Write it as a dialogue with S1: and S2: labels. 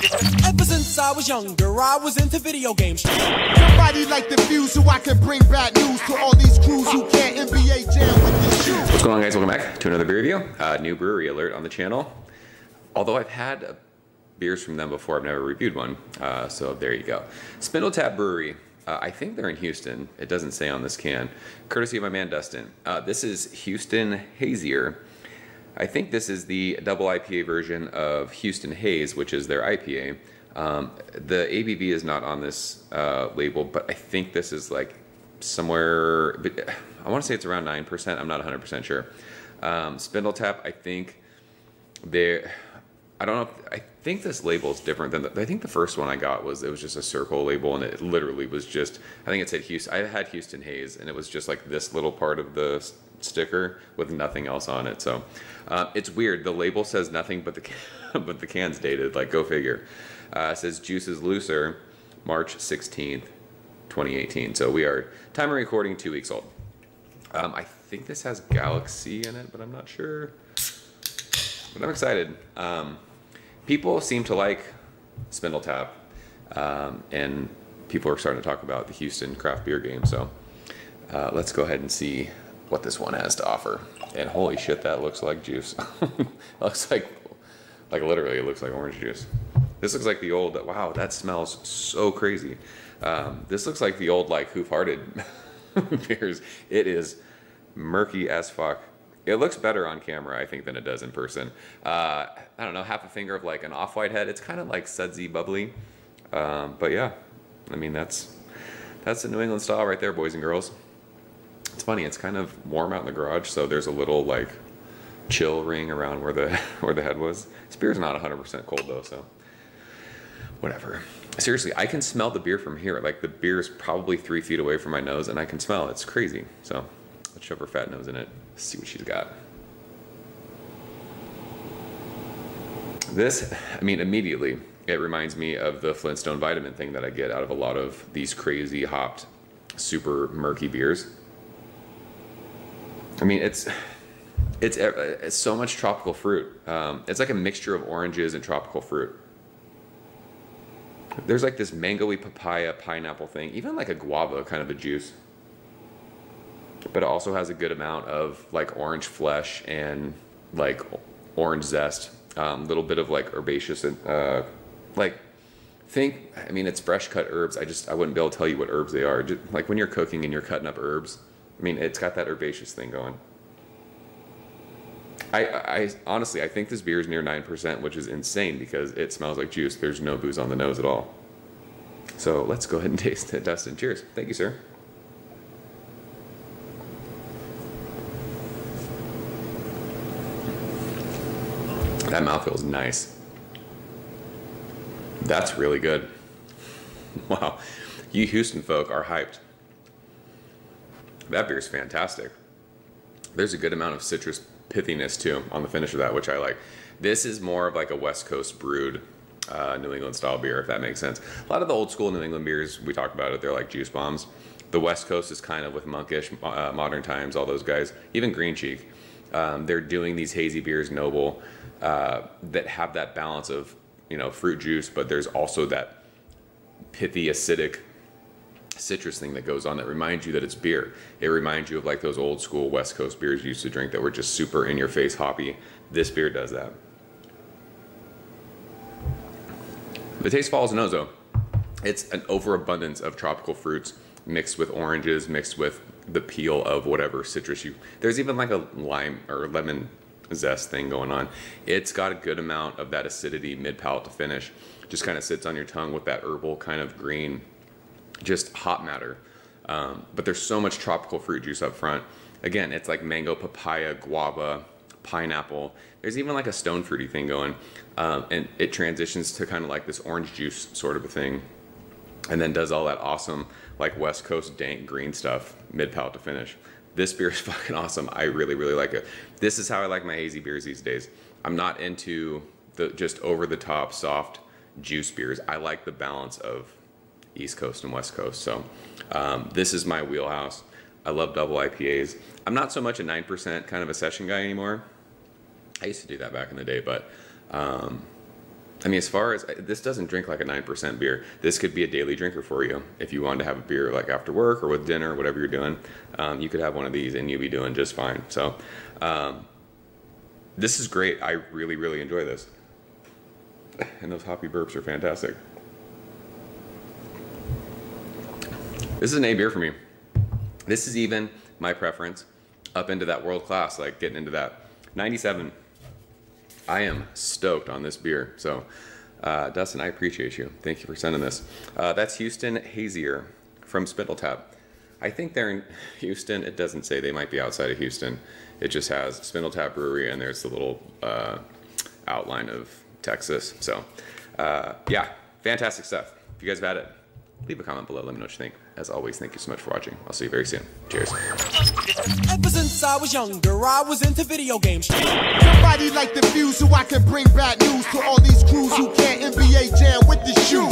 S1: Ever since I was younger, I was into video games.
S2: Somebody like the Fuse so I can bring bad news to all these crews who can't NBA jam with this shoe.
S3: What's going on, guys? Welcome back to another beer review. New brewery alert on the channel. Although I've had beers from them before, I've never reviewed one. So there you go. SpindleTap Brewery. I think they're in Houston. It doesn't say on this can. Courtesy of my man Dustin. This is Houston Hazier. I think this is the double IPA version of Houston Haze, which is their IPA. The ABV is not on this label, but I think this is like somewhere, I want to say it's around 9%. I'm not 100% sure. SpindleTap, I think I don't know. I think this label is different than I think the first one I got was just a circle label, and it literally was just, I think it said Houston. I had Houston Haze, and it was just like this little part of the sticker with nothing else on it. So it's weird. The label says nothing, but the can's dated. Like, go figure. It says juice is looser, March 16th, 2018. So we are time of recording 2 weeks old. I think this has Galaxy in it, but I'm not sure. But I'm excited. People seem to like SpindleTap, and people are starting to talk about the Houston craft beer game. So let's go ahead and see what this one has to offer. And holy shit, that looks like juice. Looks like literally it looks like orange juice. This looks like the old, wow, that smells so crazy. This looks like the old like Hoof-Hearted beers. It is murky as fuck. It looks better on camera, I think, than it does in person. I don't know, half a finger of like an off-white head. It's kind of like sudsy, bubbly. But yeah, I mean, that's the New England style right there, boys and girls. It's funny, it's kind of warm out in the garage, so there's a little like chill ring around where the head was. This beer's not 100% cold though, so whatever. Seriously, I can smell the beer from here. Like, the beer is probably 3 feet away from my nose, and I can smell it. It's crazy. So let's shove her fat nose in it. Let's see what she's got. This, I mean, immediately, it reminds me of the Flintstone vitamin thing that I get out of a lot of these crazy hopped, super murky beers. I mean, it's so much tropical fruit. It's like a mixture of oranges and tropical fruit. There's like this mango-y papaya pineapple thing, even like a guava kind of a juice. But it also has a good amount of like orange flesh and like orange zest. Little bit of like herbaceous and I mean, it's fresh cut herbs. I wouldn't be able to tell you what herbs they are. Just, like when you're cooking and you're cutting up herbs, I mean, it's got that herbaceous thing going. I honestly, I think this beer is near 9%, which is insane because it smells like juice. There's no booze on the nose at all. So let's go ahead and taste it, Dustin. Cheers. Thank you, sir. That mouthfeel is nice. That's really good. Wow. You Houston folk are hyped. That beer is fantastic. There's a good amount of citrus pithiness too on the finish of that, which I like. This is more of like a West Coast brewed New England style beer, if that makes sense. A lot of the old school New England beers, we talk about it, they're like juice bombs. The West Coast is kind of with Monkish, Modern Times, all those guys, even Green Cheek. They're doing these hazy beers, noble, that have that balance of, you know, fruit juice, but there's also that pithy, acidic citrus thing that goes on that reminds you that it's beer. It reminds you of like those old school West Coast beers you used to drink that were just super in your face hoppy. This beer does that. The taste follows the nose though. It's an overabundance of tropical fruits mixed with oranges, mixed with the peel of whatever citrus there's even like a lime or lemon zest thing going on. It's got a good amount of that acidity mid palate to finish. Just kind of sits on your tongue with that herbal kind of green, just hop matter. But there's so much tropical fruit juice up front. Again, it's like mango, papaya, guava, pineapple. There's even like a stone fruity thing going. And it transitions to kind of like this orange juice sort of a thing. And then does all that awesome like West Coast dank green stuff mid palate to finish. This beer is fucking awesome. I really, really like it. This is how I like my hazy beers these days. I'm not into the just over the top soft juice beers. I like the balance of East Coast and West Coast. So this is my wheelhouse. I love double IPAs. I'm not so much a 9% kind of a session guy anymore. I used to do that back in the day, but I I mean, as far as, this doesn't drink like a 9% beer. This could be a daily drinker for you. If you wanted to have a beer like after work or with dinner, whatever you're doing, you could have one of these and you'll be doing just fine. So this is great. I really, really enjoy this. And those hoppy burps are fantastic. This is an A beer for me. This is even my preference up into that world class, like getting into that 97. I am stoked on this beer. So, Dustin, I appreciate you. Thank you for sending this. That's Houston Hazier from SpindleTap. I think they're in Houston. It doesn't say. They might be outside of Houston. It just has SpindleTap Brewery, and there's the little outline of Texas. So, yeah, fantastic stuff. If you guys have had it, leave a comment below. Let me know what you think. As always, thank you so much for watching. I'll see you very soon. Cheers.
S1: Ever since I was younger, I was into video games.
S2: Somebody like the fuse so I can bring bad news to all these crews who can't NBA jam with the shoe.